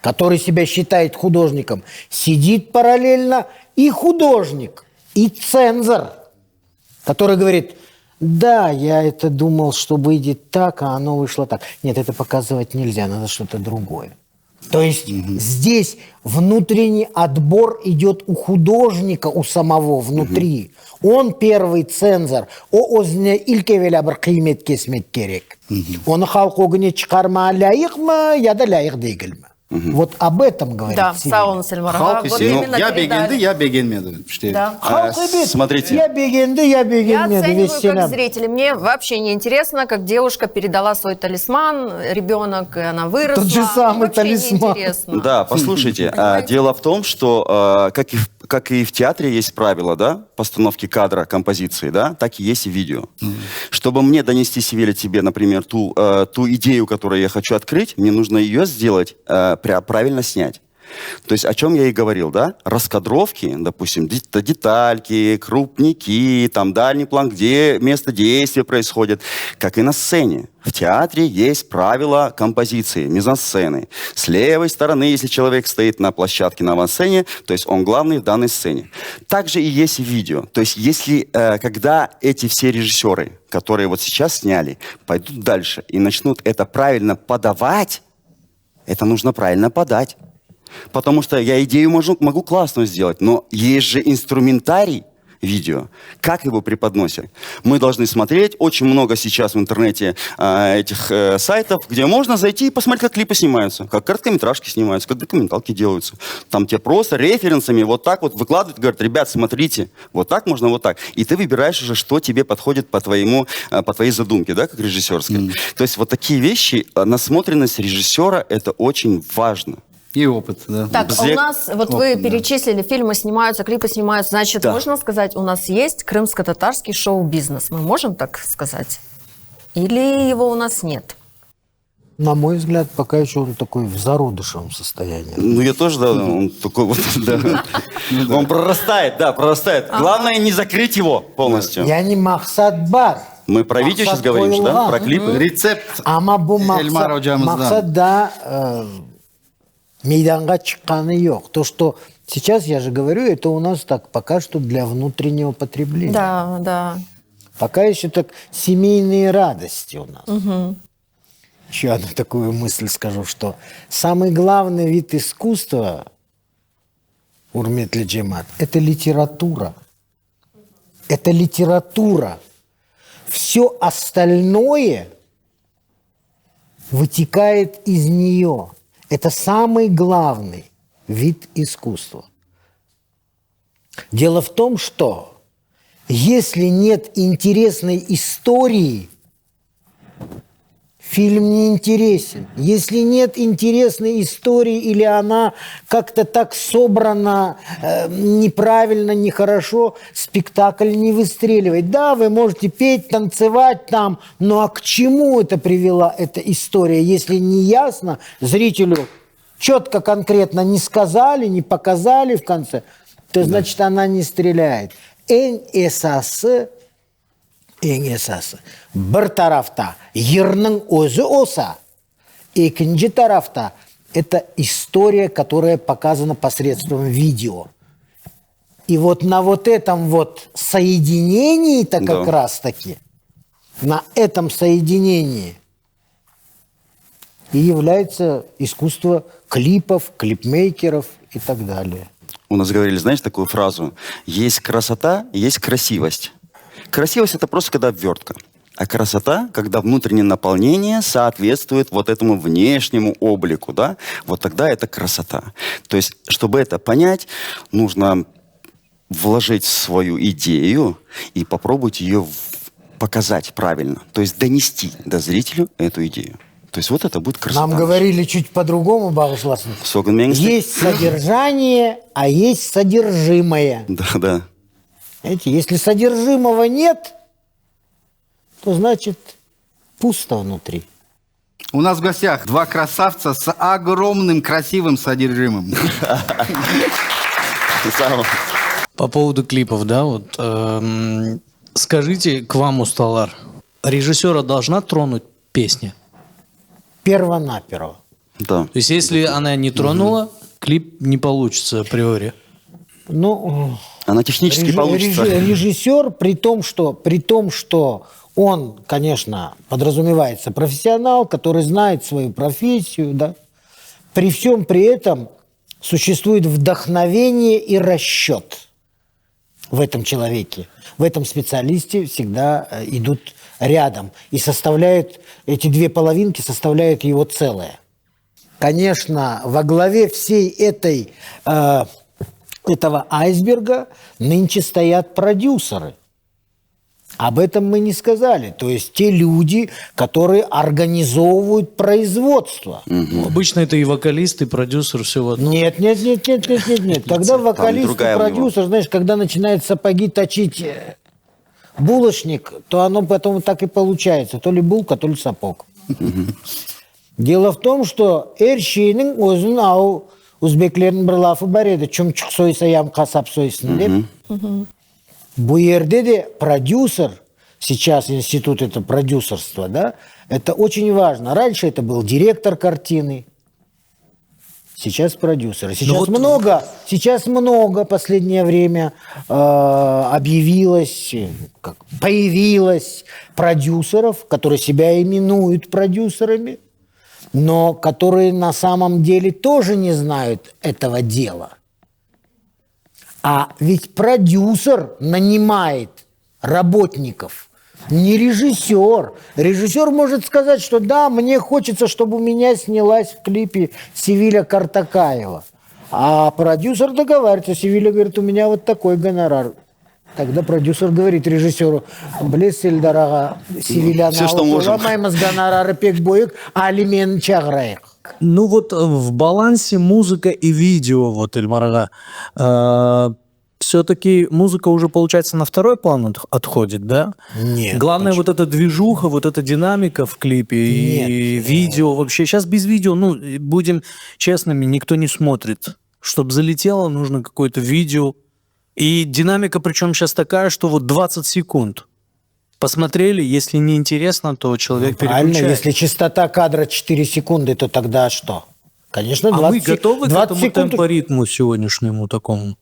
который себя считает художником, сидит параллельно и художник, и цензор, который говорит, да, я это думал, что выйдет так, а оно вышло так. Нет, это показывать нельзя, надо что-то другое. То есть здесь внутренний отбор идет у художника, у самого внутри. Он первый цензор. О өзіне илкевелі бір қимет кесмек керек. Оны халық огіне чықарма лайық ма, я да лайық дейгіл ма. Вот об этом говорит Да, фильм. сау Сельмарга. Халк Вот десе, именно я передали. бегенді, я бегенмеді. Іште. Да. Халк evet, смотрите. Я бегенді, я Я бегенмеді, оцениваю весь как селян. зритель. Мне вообще не интересно, как девушка передала свой талисман, ребенок, и она выросла. Тот же самый Вообще талисман. неинтересно. Да, послушайте, дело в том, что как и в театре есть правила, да, постановки кадра, композиции, да, так и есть и в видео. Чтобы мне донести, Севеля, тебе, например, ту идею, которую я хочу открыть, мне нужно ее сделать, правильно снять. То есть о чем я и говорил, да? Раскадровки, допустим, детальки, крупники, там дальний план, где место действия происходит, как и на сцене. В театре есть правила композиции, мизансцены. С левой стороны, если человек стоит на площадке на авансцене, то есть он главный в данной сцене. Также и есть и видео. То есть если, когда эти все режиссеры, которые вот сейчас сняли, пойдут дальше и начнут это правильно подавать, это нужно правильно подать. Потому что я идею могу классно сделать, но есть же инструментарий видео. Как его преподносят? Мы должны смотреть. Очень много сейчас в интернете этих сайтов, где можно зайти и посмотреть, как клипы снимаются, как короткометражки снимаются, как документалки делаются. Там тебе просто референсами вот так вот выкладывают, говорят, ребят, смотрите, вот так можно, вот так. И ты выбираешь уже, что тебе подходит по твоей задумке, да, как режиссерской. То есть вот такие вещи, насмотренность режиссера, это очень важно. И опыт, да. Так, а у нас, вот вы перечислили, фильмы снимаются, клипы снимаются, значит, Да. можно сказать, у нас есть крымско-татарский шоу-бизнес. Мы можем так сказать? Или его у нас нет? На мой взгляд, пока еще он такой в зародышевом состоянии. Ну, я тоже, да, он такой вот, да. Он прорастает, да, прорастает. Главное не закрыть его полностью. Я не Махсат Бар. Мы про видео сейчас Мақсат говорим же, да? қойылған. Про клипы. Рецепт Ама бұл Эльмар hocamızdan. мақсат да мейданға шыққаны жоқ. То, что сейчас, я же говорю, это у нас так пока что для внутреннего потребления. Да, да. Пока еще так семейные радости у нас. Еще одну такую мысль скажу, что самый главный вид искусства, Урметли Джемат, это литература. Это литература. Все остальное вытекает из нее. Это самый главный вид искусства. Дело в том, что если нет интересной истории, фильм не интересен. Если нет интересной истории или она как-то так собрана неправильно, нехорошо, спектакль не выстреливает. Да, вы можете петь, танцевать там, но а к чему это привела эта история, если не ясно зрителю, четко, конкретно не сказали, не показали в конце, то значит она не стреляет. Эн эсасы бір тарафта ернің өзі олса, екінші тарафта это история, которая показана посредством видео. И вот на вот этом вот соединении-то как раз-таки, на этом соединении и является искусство клипов, клипмейкеров и так далее. У нас говорили, знаешь, такую фразу: есть красота, есть красивость. Красивость – это просто когда обвертка. А красота, когда внутреннее наполнение соответствует вот этому внешнему облику, да? Вот тогда это красота. То есть, чтобы это понять, нужно вложить в свою идею и попробовать ее показать правильно. То есть донести до зрителя эту идею. То есть вот это будет красота. Нам говорили чуть по-другому, Багышласын. Есть содержание, а есть содержимое. Да, да. Знаете, если содержимого нет, то значит пусто внутри. У нас в гостях два красавца с огромным красивым содержимым. По поводу клипов, да, вот скажите, к вам, Усталар, режиссера должна тронуть песня? Перво-наперво. Да. То есть, если она не тронула, клип не получится априори. Ну, она технически получится. Режиссер, при том, что он, конечно, подразумевается профессионал, который знает свою профессию, да, при всем при этом существует вдохновение и расчет в этом человеке. В этом специалисте всегда идут рядом и составляют, эти две половинки составляют его целое. конечно, во главе всей этого айсберга нынче стоят продюсеры. Об этом мы не сказали. То есть те люди, которые организовывают производство. Ну, обычно это и вокалист, и продюсер, все в одном. Нет. Когда вокалист и другая у него. продюсер, знаешь, когда начинает сапоги точить булочник, то оно потом так и получается. То ли булка, то ли сапог. Дело в том, что эршейнің өзін ау өзбектердің бір лафы бар еді, чумчук сойса ям касап сойсын деп. Бу жерде де продюсер, сейчас институт это продюсерство, да, это очень важно. Раньше это был директор картины, сейчас продюсер. Сейчас много последнее время появилось продюсеров, которые себя именуют продюсерами, но которые на самом деле тоже не знают этого дела. А ведь продюсер нанимает работников, не режиссер. Режиссер может сказать, что да, мне хочется, чтобы у меня снялась в клипе Севиля Картакаева. А продюсер договаривается, Севиля говорит, у меня вот такой гонорар. Тогда продюсер говорит режиссеру, блес Эльдарага, Севиля Все, что можем. маймыз гонорары пек боек, али мен чаграек. Ну вот в балансе музыка и видео, вот, Эльмар ага, все-таки музыка уже, получается, на второй план отходит, да? Нет. Главное вот эта движуха, вот эта динамика в клипе и видео вообще. Сейчас без видео, ну, будем честными, никто не смотрит. Чтобы залетело, нужно какое-то видео. И динамика, причем сейчас такая, что вот 20 секунд. Посмотрели, если не интересно, то человек Правильно, переключает. если частота кадра 4 секунды, то тогда что? Конечно, 20, А мы готовы к 20 этому секунд. темпоритму сегодняшнему такому?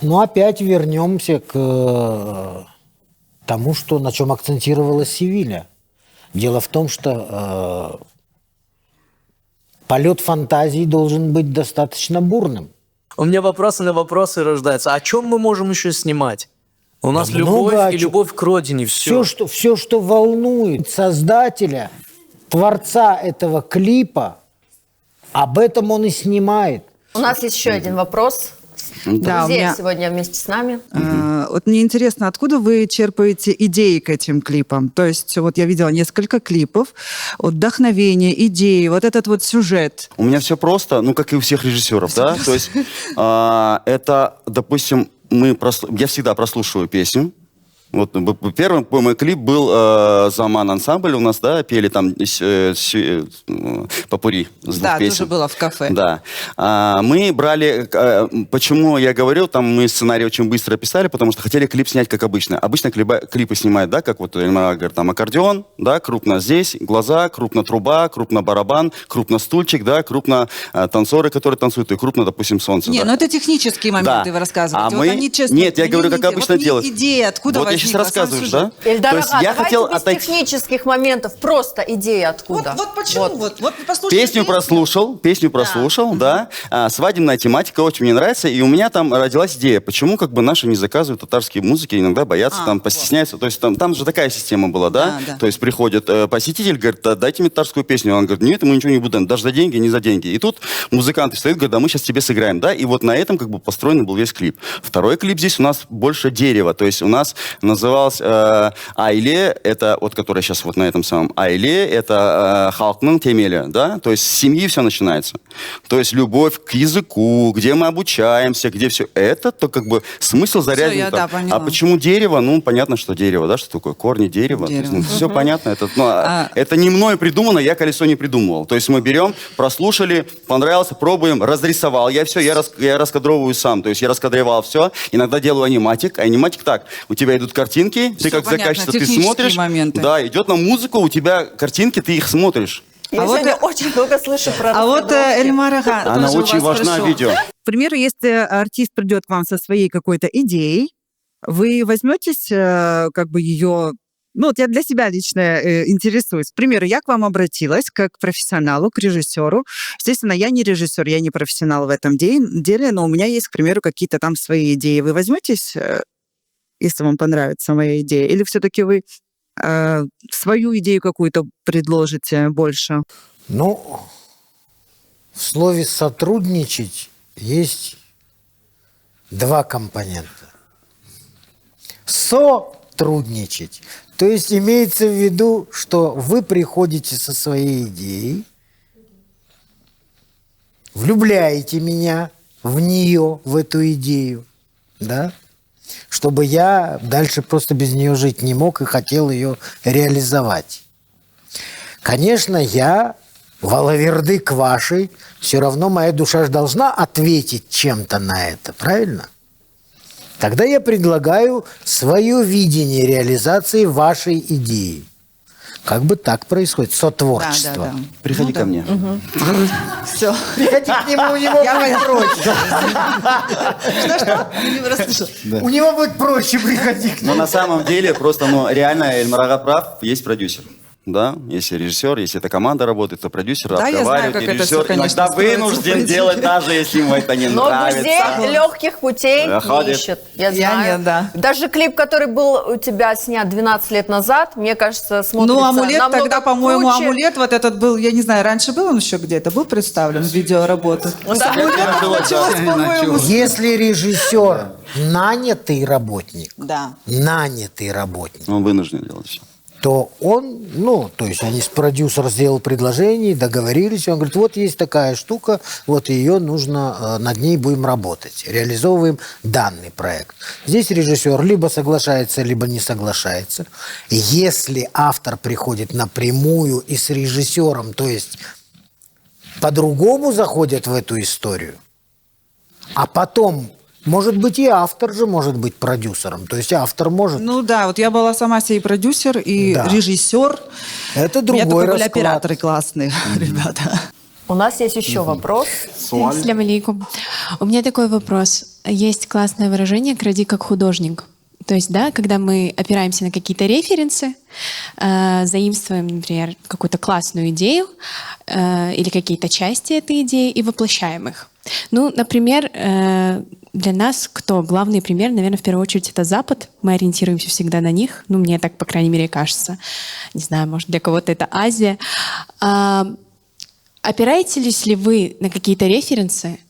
Ну, опять вернемся к тому, что, на чем акцентировалась Севиля. Дело в том, что полет фантазии должен быть достаточно бурным. У меня вопросы на вопросы рождаются. О чем мы можем еще снимать? У нас Да любовь много о и чем. любовь к родине. Все. Все, что волнует создателя, творца этого клипа, об этом он и снимает. У нас есть еще один вопрос. Да, у Друзья меня- сегодня вместе с нами. Вот мне интересно, откуда вы черпаете идеи к этим клипам? То есть вот я видела несколько клипов, вот вдохновение, идеи, вот этот вот сюжет. У меня все просто, ну, как и у всех режиссеров, да? То есть это, допустим, я всегда прослушиваю песню. Вот первый мой клип был «Заман ансамбль» у нас, да, пели там попури с двух Да, песен. тоже было в кафе. Да. Мы брали, почему я говорил, там мы сценарий очень быстро писали, потому что хотели клип снять как обычно. Обычно клипы снимают, да, как вот Эльмар говорит, там аккордеон, да, крупно здесь, глаза, крупно труба, крупно барабан, крупно стульчик, да, крупно танцоры, которые танцуют, и крупно, допустим, солнце. Не, да. ну это технические моменты, Да. вы рассказываете. А вот мы... они честно. Нет, я говорю, как обычно делают. Идея, откуда вот я возникла, сейчас рассказываю, сам да? сюжет. Эльдар То есть Ага, я давайте хотел без отойти... технических моментов, просто идея откуда. Вот почему? Вот послушайте. Песню прослушал, да. Свадебная тематика очень мне нравится, и у меня там родилась идея, почему как бы наши не заказывают татарские музыки, иногда боятся, там постесняются. То есть там же такая система была, да? Да. То есть приходит посетитель, говорит, «Да, дайте мне татарскую песню. Он говорит, нет, мы ничего не будем, даже за деньги, не за деньги. И тут музыканты встают, говорят, да, мы сейчас тебе сыграем, да? И вот на этом как бы построен был весь клип. Второй клип здесь у нас больше дерева, то есть у нас назывался Айле, это вот, которая сейчас вот на этом самом Айле, это халкның темели, да? То есть с семьи все начинается. То есть любовь к языку, где мы обучаемся, где все. Это то как бы смысл заряжен. я, да, поняла. А почему дерево? Ну, понятно, что дерево, да? Что такое? Корни дерева. Дерево. Все понятно. Это не мной придумано, я колесо не придумывал. То есть мы берем, прослушали, понравилось, пробуем, разрисовал. Я все, я раскадровываю сам. То есть я раскадровал все. Иногда делаю аниматик. Аниматик так. У тебя идут картинки, ты Всё как понятно, заказчица, ты технические смотришь. моменты. Да, идет на музыку, у тебя картинки, ты их смотришь. Я сегодня очень много слышу про А вот раскадровки. Эльмар Ага, Она тоже у очень вас важна, хорошо. видео. К примеру, если артист придет к вам со своей какой-то идеей, вы возьметесь как бы ее... Ну, вот я для себя лично интересуюсь. К примеру, я к вам обратилась как к профессионалу, к режиссеру. Естественно, я не режиссер, я не профессионал в этом деле, но у меня есть, к примеру, какие-то там свои идеи. Вы возьметесь, если вам понравится моя идея? Или все-таки вы свою идею какую-то предложите больше? Ну, В слове «сотрудничать» есть два компонента. Сотрудничать. То есть имеется в виду, что вы приходите со своей идеей, влюбляете меня в нее, в эту идею, да, чтобы я дальше просто без нее жить не мог и хотел ее реализовать. Конечно, я, Валавердык вашей, все равно моя душа же должна ответить чем-то на это, правильно? Тогда я предлагаю свое видение реализации вашей идеи. Как бы так происходит, сотворчество. Да. Приходи ко мне. Все. Приходи к нему, у него будет проще. Что? У него будет проще приходить. Но на самом деле, просто, реально, Эльмарага прав, есть продюсер. Да, если режиссер, если эта команда работает, то продюсер Да, я знаю, обговаривает, как и это режиссер всё, конечно, иногда строится, в вынужден принципе. делать, даже если ему это не Но нравится. друзей легких путей не Ходит. ищет. Я Я знаю. нет, да. Даже клип, который был у тебя снят 12 лет назад, мне кажется, смотрится Ну, амулет намного тогда, по-моему, круче. амулет вот этот был, я не знаю, раньше был он еще где-то, был представлен в видеоработу. Если режиссер нанятый работник, Да. Он вынужден делать все. то он, то есть они с продюсером сделал предложение, договорились, и он говорит, вот есть такая штука, вот ее нужно, над ней будем работать, реализовываем данный проект. Здесь режиссер либо соглашается, либо не соглашается. Если автор приходит напрямую и с режиссером, то есть по-другому заходят в эту историю, а потом... Может быть, и автор же может быть продюсером. То есть автор может... Ну да, вот я была сама себе и продюсер, и режиссер. Это У меня другой только были расклад. операторы классные, ребята. У нас есть еще вопрос. Ассаляму алейкум. У меня такой вопрос. Есть классное выражение «кради как художник». То есть, да, когда мы опираемся на какие-то референсы, заимствуем, например, какую-то классную идею или какие-то части этой идеи и воплощаем их. Ну, например, для нас кто? Главный пример, наверное, в первую очередь это Запад. Мы ориентируемся всегда на них. Ну, мне так, по крайней мере, кажется. Не знаю, может, для кого-то это Азия. Опираетесь ли вы на какие-то референсы?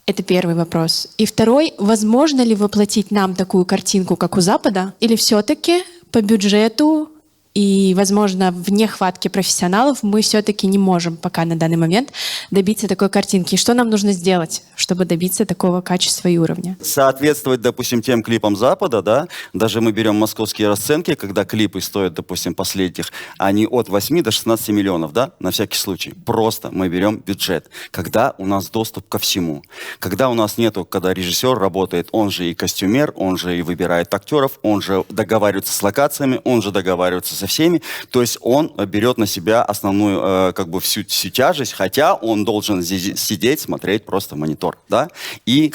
Это первый вопрос. И второй, возможно ли воплотить нам такую картинку, как у Запада? Или все-таки по бюджету и, возможно, в нехватке профессионалов мы все-таки не можем пока на данный момент добиться такой картинки? И что нам нужно сделать, чтобы добиться такого качества и уровня? Соответствовать, допустим, тем клипам Запада, да, даже мы берем московские расценки, когда клипы стоят, допустим, последних, они от 8 до 16 миллионов, да, на всякий случай. Просто мы берем бюджет, когда у нас доступ ко всему. Когда у нас нету, когда режиссер работает, он же и костюмер, он же и выбирает актеров, он же договаривается с локациями, он же договаривается со всеми, то есть он берет на себя основную, всю тяжесть, хотя он должен сидеть, смотреть просто монитор, да, и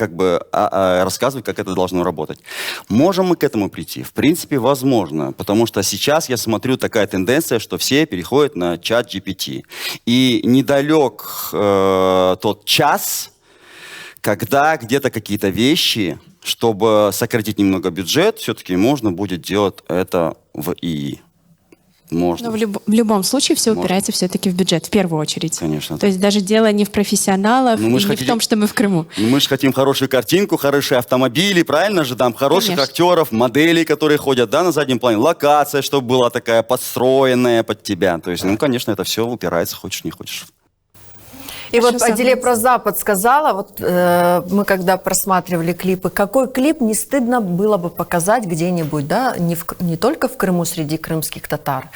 рассказывать, как это должно работать. Можем мы к этому прийти? В принципе, возможно, потому что сейчас я смотрю такая тенденция, что все переходят на чат GPT. И недалек тот час, когда где-то какие-то вещи, чтобы сократить немного бюджет, все-таки можно будет делать это в ИИ. Можно. Но в любом случае все упирается все-таки в бюджет, в первую очередь. Конечно. То есть даже дело не в профессионалах, и не в том, что мы в Крыму. Мы же хотим хорошую картинку, хорошие автомобили, правильно же, там, хороших Конечно. актеров, моделей, которые ходят, да, на заднем плане, локация, чтобы была такая подстроенная под тебя. То есть, конечно, это все упирается, хочешь, не хочешь. И вот Адиле про Запад сказала, вот мы когда просматривали клипы, какой клип не стыдно было бы показать где-нибудь, да, не только в Крыму среди крымских татар,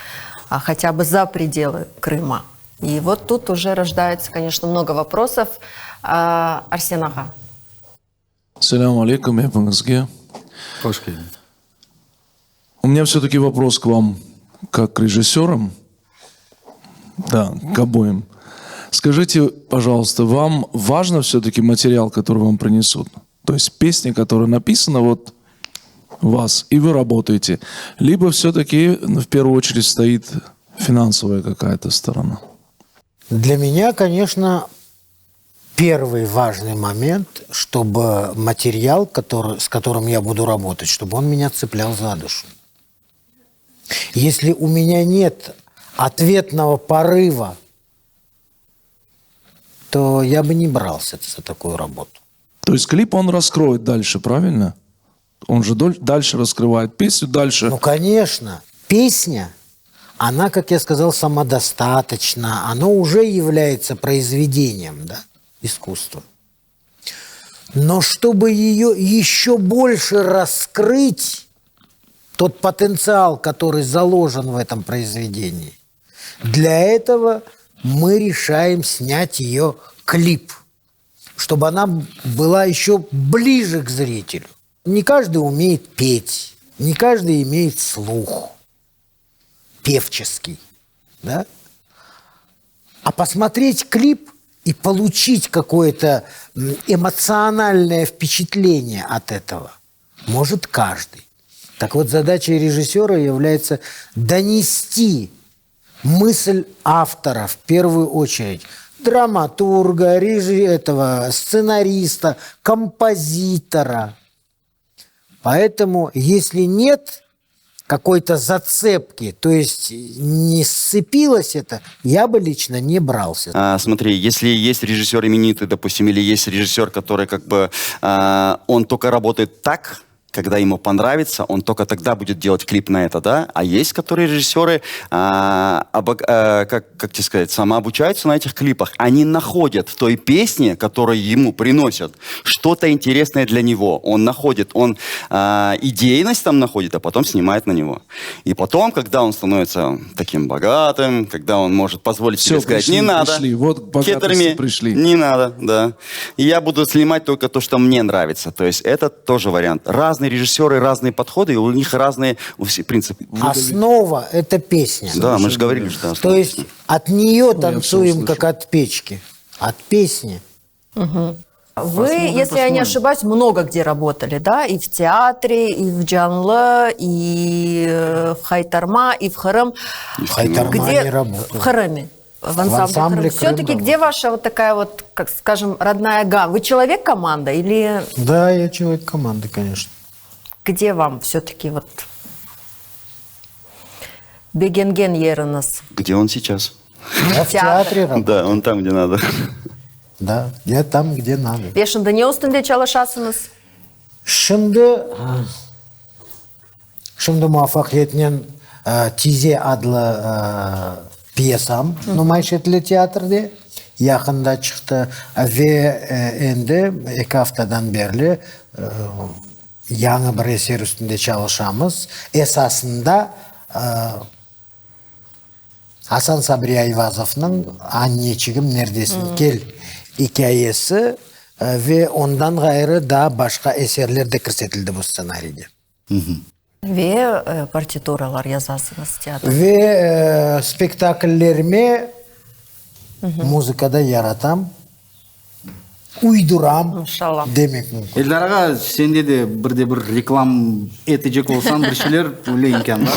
а хотя бы за пределы Крыма. И вот тут уже рождается, конечно, много вопросов. Арсен Ага. Ассаляму алейкум, я по-мазге. У меня все-таки вопрос к вам, как к режиссерам, да, к обоим. Скажите, пожалуйста, вам важно все-таки материал, который вам принесут? То есть песня, которая написана вот у вас, и вы работаете. Либо все-таки в первую очередь стоит финансовая какая-то сторона? Для меня, конечно, первый важный момент, чтобы материал, с которым я буду работать, чтобы он меня цеплял за душу. Если у меня нет ответного порыва то я бы не брался за такую работу. То есть клип он раскроет дальше, правильно? Он же дальше раскрывает песню, дальше. Ну, конечно. Песня, она, как я сказал, самодостаточна. Она уже является произведением, да, искусства. Но чтобы ее еще больше раскрыть, тот потенциал, который заложен в этом произведении, для этого мы решаем снять ее клип, чтобы она была еще ближе к зрителю. Не каждый умеет петь, не каждый имеет слух певческий, да? А посмотреть клип и получить какое-то эмоциональное впечатление от этого может каждый. Так вот, задача режиссера является донести мысль автора в первую очередь, драматурга, сценариста, композитора. Поэтому, если нет какой-то зацепки, то есть не сцепилось это, я бы лично не брался. Смотри, если есть режиссер именитый, допустим, или есть режиссер, который как бы, он только работает так, когда ему понравится, он только тогда будет делать клип на это, да? А есть, которые режиссеры, как тебе сказать, самообучаются на этих клипах. Они находят в той песне, которую ему приносят, что-то интересное для него. Он находит, идейность там находит, а потом снимает на него. И потом, когда он становится таким богатым, когда он может позволить себе сказать, не надо, вот кетерами, пришли. Не надо, да. И я буду снимать только то, что мне нравится. То есть это тоже вариант. Разные режиссеры, разные подходы, и у них разные принципы. Основа – это песня. Да, мы же говорили, что то есть от нее танцуем, как от печки. От песни. Угу. Вы, если я не ошибаюсь, много где работали, да? И в театре, и в Джанлы, и в Хайтарма, и в Хырым. В Хайтарма не работал. В Хырыме. В ансамбле Все-таки где ваша вот такая вот, как скажем, родная гамма? Вы человек-команда или... Да, я человек команды, конечно. Где вам все-таки вот бегенген ерініз? Где он сейчас? Я в театре работаю. Да, он там, где надо. Да, я там, где надо. Вешінде не үстінде çalışасыңыз? Шымды муафақиетінен Тизе адлы пьесам нумайш етілі театрде. Яқында шықты. Енді 2 haftadan берлі яңы бір есер үстінде çalışамыз. Esasında Hasan Sabri Ayvazov'ның Anneciğim neredesin gel hikayesi ve ondan gayrı daha başka eserler de көрсетілді bu ssenariyde. Ve partituralar yazasınız teatrda. Ve spektakllerimi muzikada yaratam. Uyduram demek мүмкін. Эльдар аға, сенде де бірде бір реклам етежек болсан, біршілер өлейін екен, да?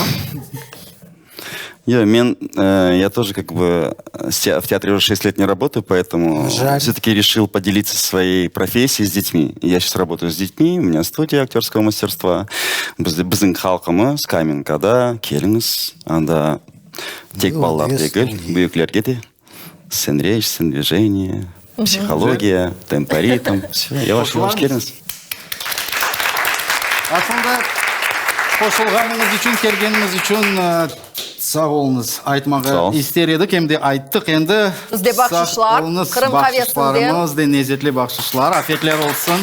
Я тоже как бы в театре уже 6 лет не работаю, поэтому все-таки решил поделиться своей профессией с детьми. Я сейчас работаю с детьми, у меня студия актерского мастерства. Біздің халқымыз Каменкада, келіңіз, анда тек балалар дегіл, бүйіклерге де сын речь, сын движение, психология, темпоритм. Все, я ваш келіңіз. Асында қосылғаныңыз үшін, келгеніңіз үшін сау болыңыз. Айтмаға істер едік, емде айттық, енді бізде бақшышлар, Қырым бақшышларымыз, незетлі бақшышлар, афетлер олсын.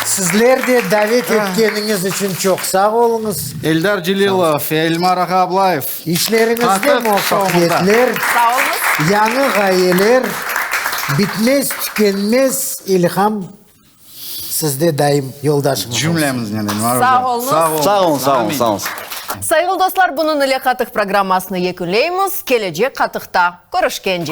Sizler de davet etkeniniz için çok sağ olunuz. Эльдар Джилилов, Эльмар Ағаблаев. İşlerinizde muvaffakiyetler, yanı gayeler, bitmez tükenmez ilham sizde daim yoldaşımız. Cümlemiz yani. Sağ olunuz. Sağ olun. Сайгыл достар, бұның іле қатық программасыны екілейміз. Кележе қатықта. Көрішкенже.